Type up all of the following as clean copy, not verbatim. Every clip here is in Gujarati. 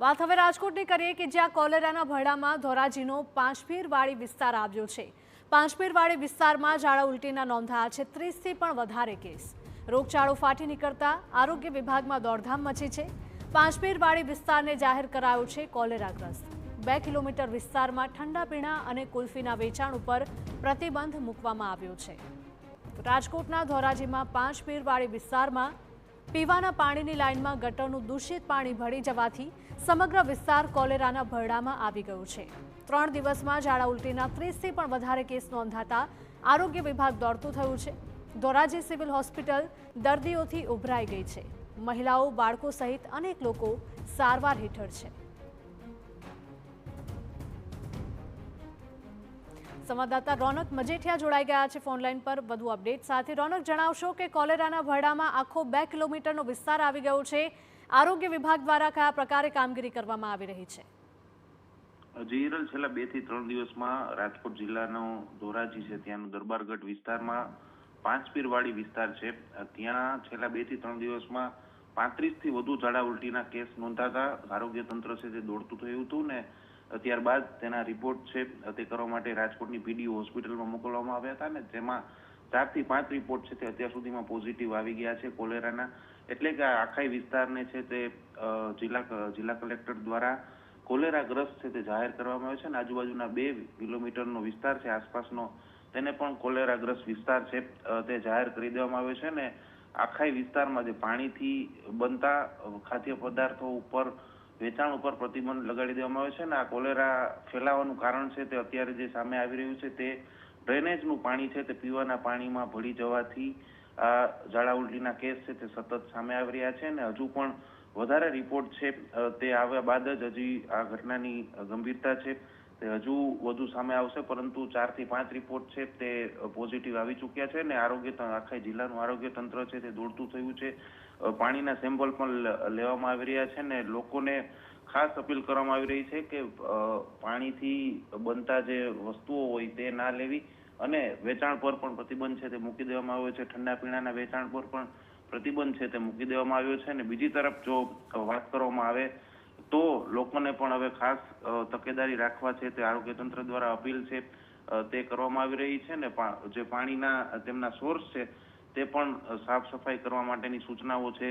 વાત હવે રાજકોટની કરીએ કે જ્યાં કોલેરાના ભરડામાં ધોરાજીનો પાંચપીરવાડી વિસ્તાર આવ્યો છે। પાંચપીરવાડી વિસ્તારમાં ઝાડા ઉલટીના નોંધાયા છે 30થી પણ વધારે કેસ। રોગચાળો ફાટી નીકળતા આરોગ્ય વિભાગમાં દોડધામ મચી છે। પાંચપીરવાડી વિસ્તારને જાહેર કરાયો છે કોલેરાગ્રસ્ત। 2 કિલોમીટર વિસ્તારમાં ઠંડા પીણા અને કુલ્ફીના વેચાણ ઉપર પ્રતિબંધ મૂકવામાં આવ્યો છે। રાજકોટના ધોરાજીમાં પાંચપીરવાડી વિસ્તારમાં પીવાના પાણીની લાઇનમાં ગટરનું દૂષિત પાણી ભળી જવાથી સમગ્ર વિસ્તાર કોલેરાના ભરડામાં આવી ગયો છે। 3 દિવસમાં ઝાડા ઉલટીના 30થી પણ વધારે કેસ નોંધાતા આરોગ્ય વિભાગ દોડતું થયું છે। ધોરાજી સિવિલ હોસ્પિટલ દર્દીઓથી ઉભરાઈ ગઈ છે। મહિલાઓ, બાળકો સહિત અનેક લોકો સારવાર હેઠળ છે। સંવાદદાતા રોનક મજેઠિયા જોડાઈ ગયા છે ફોનલાઈન પર વધુ અપડેટ સાથે। રોનક, જણાવશો કે કોલેરાના ભરડામાં આખો 2 કિલોમીટરનો વિસ્તાર આવી ગયો છે। આરોગ્ય વિભાગ દ્વારા કયા પ્રકારે કામગીરી કરવામાં આવી રહી છે? જીરલ, છેલ્લા 2 થી 3 દિવસમાં રાજકોટ જિલ્લાનો ધોરાજી છે ત્યાંનો દરબારગઢ વિસ્તારમાં પાંચપીરવાડી વિસ્તાર છે ત્યાં છેલ્લા 2 થી 3 દિવસમાં 35થી વધુ ઝાડા ઉલટીના કેસ નોંધાતા આરોગ્ય તંત્ર છે તે દોડતું થયું હતું ને ત્યારબાદ તેના રિપોર્ટ છે તે કરવા માટે રાજકોટની પીડીઓ હોસ્પિટલમાં મોકલવામાં આવ્યા હતા ને જેમાં 4 થી 5 રિપોર્ટ છે તે અત્યાર સુધીમાં પોઝિટિવ આવી ગયા છે કોલેરાના। એટલે કે આખા વિસ્તારને છે તે જિલ્લા કલેક્ટર દ્વારા કોલેરાગ્રસ્ત છે તે જાહેર કરવામાં આવ્યો છે અને આજુબાજુના 2 કિલોમીટરનો વિસ્તાર છે આસપાસનો તેને પણ કોલેરાગ્રસ્ત વિસ્તાર છે તે જાહેર કરી દેવામાં આવ્યો છે ને આખા વિસ્તારમાં જે પાણીથી બનતા ખાદ્ય પદાર્થો ઉપર વેચાણ ઉપર પ્રતિબંધ લગાડી દેવામાં આવ્યો છે ને આ કોલેરા ફેલાવાનું કારણ છે તે અત્યારે જે સામે આવી રહ્યું છે તે ડ્રેનેજનું પાણી છે તે પીવાના પાણીમાં ભળી જવાથી આ ઝાડા ઉલટીના કેસ છે તે સતત સામે આવી રહ્યા છે અને હજુ પણ વધારે રિપોર્ટ છે તે આવ્યા બાદ જ હજી આ ઘટનાની ગંભીરતા છે તે હજુ વધુ સામે આવશે, પરંતુ 4 થી 5 રિપોર્ટ છે તે પોઝિટિવ આવી ચૂક્યા છે ને આખા જિલ્લાનું આરોગ્ય તંત્ર છે તે દોડતું થયું છે। પાણીના સેમ્પલ પણ લેવામાં આવી રહ્યા છે ને લોકોને ખાસ અપીલ કરવામાં આવી રહી છે કે પાણીથી બનતા જે વસ્તુઓ હોય તે ના લેવી અને વેચાણ પર પણ પ્રતિબંધ છે તે મૂકી દેવામાં આવ્યો છે। ઠંડા પીણાના વેચાણ પર પણ પ્રતિબંધ છે તે મૂકી દેવામાં આવ્યો છે અને બીજી તરફ જો વાત કરવામાં આવે તો લોકોને પણ હવે ખાસ તકેદારી રાખવા છે તે આરોગ્ય તંત્ર દ્વારા અપીલ છે તે કરવામાં આવી રહી છે ને જે પાણીના તેમના સોર્સ છે તે પણ સાફ સફાઈ કરવા માટેની સૂચનાઓ છે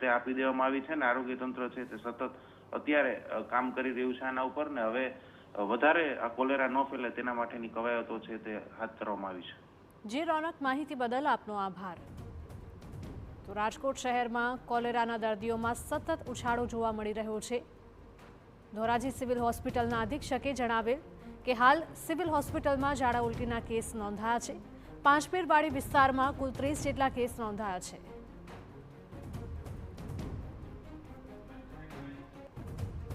તે આપી દેવામાં આવી છે ને આરોગ્ય તંત્ર છે તે સતત અત્યારે કામ કરી રહ્યું છે આના ઉપર ને હવે વધારે આ કોલેરા ન ફેલે તેના માટેની કવાયતો છે તે હાથ ધરવામાં આવી છે। જી રોનક, માહિતી બદલ આપનો આભાર। તો રાજકોટ શહેરમાં કોલેરાના દર્દીઓમાં સતત ઉછાળો જોવા મળી રહ્યો છે। ધોરાજી સિવિલ હોસ્પિટલના અધિક્ષકે જણાવેલ કે હાલ સિવિલ હોસ્પિટલમાં ઝાડા ઉલટીના કેસ નોંધાયા છે। પાંચપીરવાડી વિસ્તારમાં કુલ 30 જેટલા કેસ નોંધાયા છે।